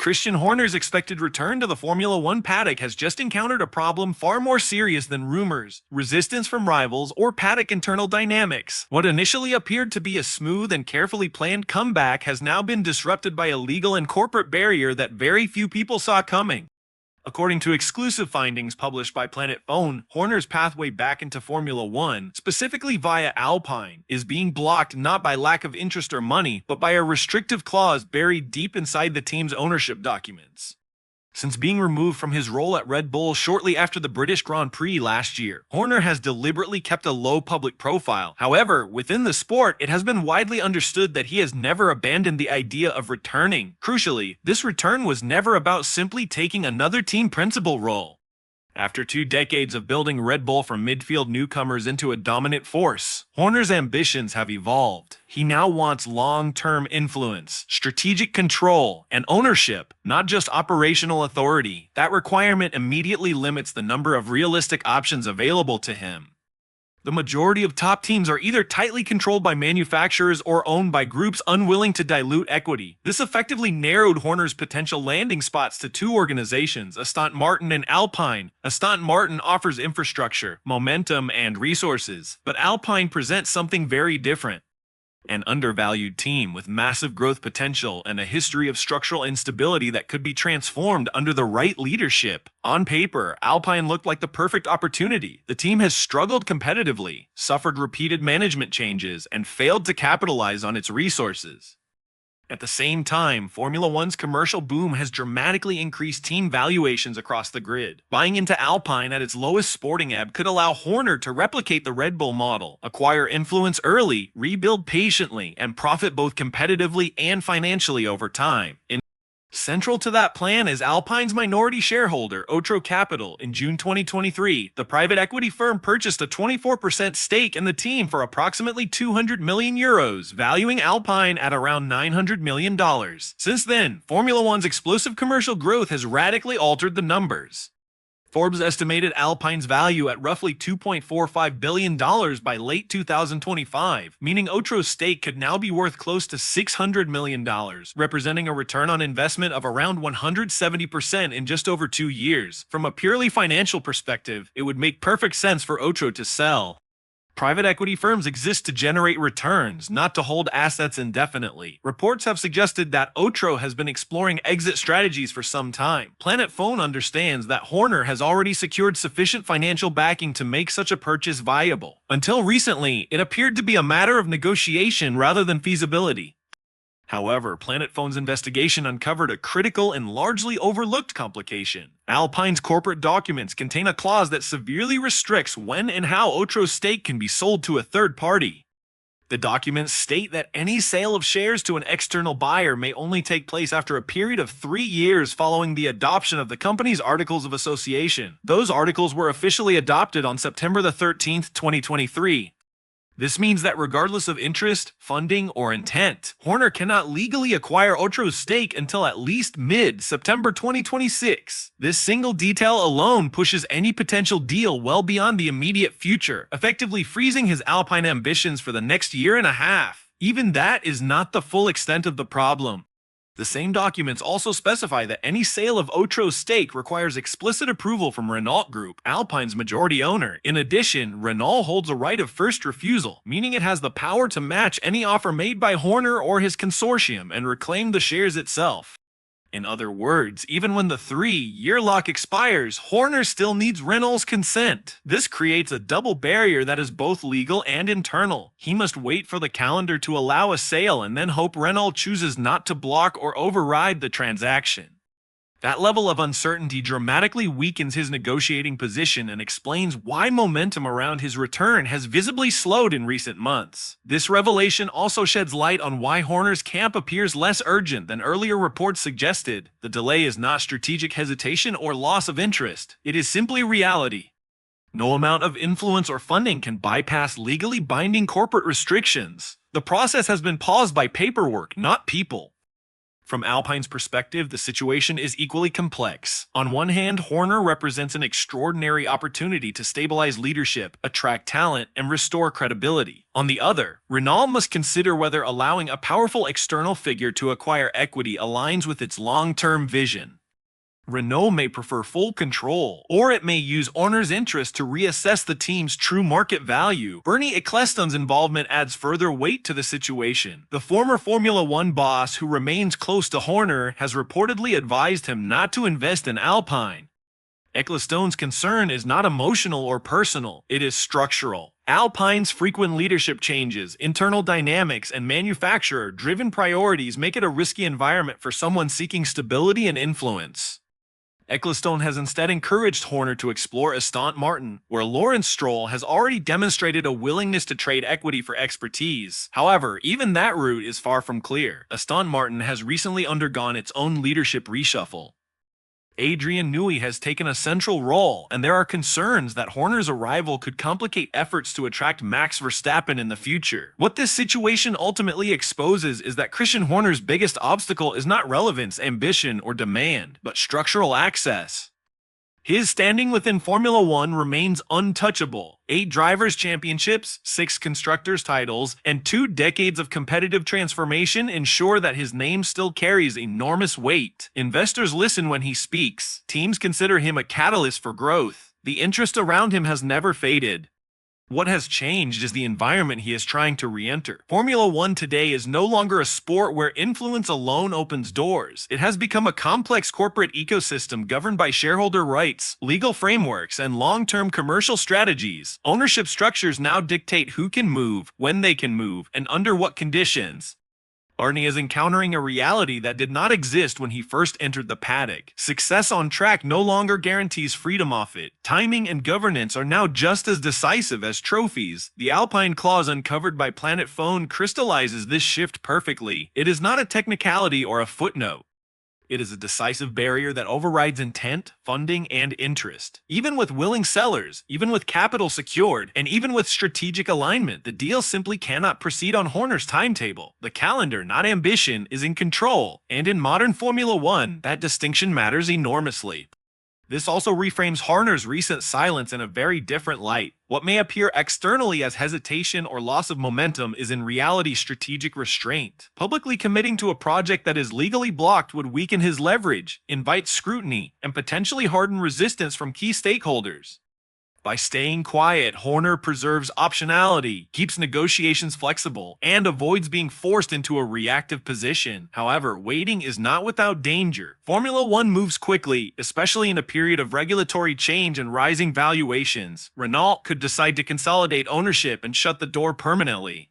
Christian Horner's expected return to the Formula One paddock has just encountered a problem far more serious than rumors, resistance from rivals, or paddock internal dynamics. What initially appeared to be a smooth and carefully planned comeback has now been disrupted by a legal and corporate barrier that very few people saw coming. According to exclusive findings published by Planet Phone, Horner's pathway back into Formula One, specifically via Alpine, is being blocked not by lack of interest or money, but by a restrictive clause buried deep inside the team's ownership documents. Since being removed from his role at Red Bull shortly after the British Grand Prix last year, Horner has deliberately kept a low public profile. However, within the sport, it has been widely understood that he has never abandoned the idea of returning. Crucially, this return was never about simply taking another team principal role. After 2 decades of building Red Bull from midfield newcomers into a dominant force, Horner's ambitions have evolved. He now wants long-term influence, strategic control, and ownership, not just operational authority. That requirement immediately limits the number of realistic options available to him. The majority of top teams are either tightly controlled by manufacturers or owned by groups unwilling to dilute equity. This effectively narrowed Horner's potential landing spots to 2 organizations, Aston Martin and Alpine. Aston Martin offers infrastructure, momentum, and resources, but Alpine presents something very different. An undervalued team with massive growth potential and a history of structural instability that could be transformed under the right leadership. On paper, Alpine looked like the perfect opportunity. The team has struggled competitively, suffered repeated management changes, and failed to capitalize on its resources. At the same time, Formula One's commercial boom has dramatically increased team valuations across the grid. Buying into Alpine at its lowest sporting ebb could allow Horner to replicate the Red Bull model, acquire influence early, rebuild patiently, and profit both competitively and financially over time. Central to that plan is Alpine's minority shareholder, Otro Capital. In June 2023, the private equity firm purchased a 24% stake in the team for approximately €200 million, valuing Alpine at around $900 million. Since then, Formula One's explosive commercial growth has radically altered the numbers. Forbes estimated Alpine's value at roughly $2.45 billion by late 2025, meaning Otro's stake could now be worth close to $600 million, representing a return on investment of around 170% in just over 2 years. From a purely financial perspective, it would make perfect sense for Otro to sell. Private equity firms exist to generate returns, not to hold assets indefinitely. Reports have suggested that Otro has been exploring exit strategies for some time. Planet Phone understands that Horner has already secured sufficient financial backing to make such a purchase viable. Until recently, it appeared to be a matter of negotiation rather than feasibility. However, Planet Phone's investigation uncovered a critical and largely overlooked complication. Alpine's corporate documents contain a clause that severely restricts when and how Otro's stake can be sold to a third party. The documents state that any sale of shares to an external buyer may only take place after a period of 3 years following the adoption of the company's Articles of Association. Those articles were officially adopted on September 13, 2023. This means that regardless of interest, funding, or intent, Horner cannot legally acquire Otro's stake until at least mid-September 2026. This single detail alone pushes any potential deal well beyond the immediate future, effectively freezing his Alpine ambitions for the next 1.5 years. Even that is not the full extent of the problem. The same documents also specify that any sale of Otro's stake requires explicit approval from Renault Group, Alpine's majority owner. In addition, Renault holds a right of first refusal, meaning it has the power to match any offer made by Horner or his consortium and reclaim the shares itself. In other words, even when the 3-year lock expires, Horner still needs Renault's consent. This creates a double barrier that is both legal and internal. He must wait for the calendar to allow a sale and then hope Renault chooses not to block or override the transaction. That level of uncertainty dramatically weakens his negotiating position and explains why momentum around his return has visibly slowed in recent months. This revelation also sheds light on why Horner's camp appears less urgent than earlier reports suggested. The delay is not strategic hesitation or loss of interest. It is simply reality. No amount of influence or funding can bypass legally binding corporate restrictions. The process has been paused by paperwork, not people. From Alpine's perspective, the situation is equally complex. On one hand, Horner represents an extraordinary opportunity to stabilize leadership, attract talent, and restore credibility. On the other, Renault must consider whether allowing a powerful external figure to acquire equity aligns with its long-term vision. Renault may prefer full control, or it may use Horner's interest to reassess the team's true market value. Bernie Ecclestone's involvement adds further weight to the situation. The former Formula One boss, who remains close to Horner, has reportedly advised him not to invest in Alpine. Ecclestone's concern is not emotional or personal, it is structural. Alpine's frequent leadership changes, internal dynamics, and manufacturer-driven priorities make it a risky environment for someone seeking stability and influence. Ecclestone has instead encouraged Horner to explore Aston Martin, where Lawrence Stroll has already demonstrated a willingness to trade equity for expertise. However, even that route is far from clear. Aston Martin has recently undergone its own leadership reshuffle. Adrian Newey has taken a central role, and there are concerns that Horner's arrival could complicate efforts to attract Max Verstappen in the future. What this situation ultimately exposes is that Christian Horner's biggest obstacle is not relevance, ambition, or demand, but structural access. His standing within Formula One remains untouchable. 8 drivers' championships, 6 constructors' titles, and 2 decades of competitive transformation ensure that his name still carries enormous weight. Investors listen when he speaks. Teams consider him a catalyst for growth. The interest around him has never faded. What has changed is the environment he is trying to re-enter. Formula One today is no longer a sport where influence alone opens doors. It has become a complex corporate ecosystem governed by shareholder rights, legal frameworks, and long-term commercial strategies. Ownership structures now dictate who can move, when they can move, and under what conditions. Bernie is encountering a reality that did not exist when he first entered the paddock. Success on track no longer guarantees freedom off it. Timing and governance are now just as decisive as trophies. The Alpine clause uncovered by Planet Phone crystallizes this shift perfectly. It is not a technicality or a footnote. It is a decisive barrier that overrides intent, funding, and interest. Even with willing sellers, even with capital secured, and even with strategic alignment, the deal simply cannot proceed on Horner's timetable. The calendar, not ambition, is in control, and in modern Formula One, that distinction matters enormously. This also reframes Horner's recent silence in a very different light. What may appear externally as hesitation or loss of momentum is in reality strategic restraint. Publicly committing to a project that is legally blocked would weaken his leverage, invite scrutiny, and potentially harden resistance from key stakeholders. By staying quiet, Horner preserves optionality, keeps negotiations flexible, and avoids being forced into a reactive position. However, waiting is not without danger. Formula One moves quickly, especially in a period of regulatory change and rising valuations. Renault could decide to consolidate ownership and shut the door permanently.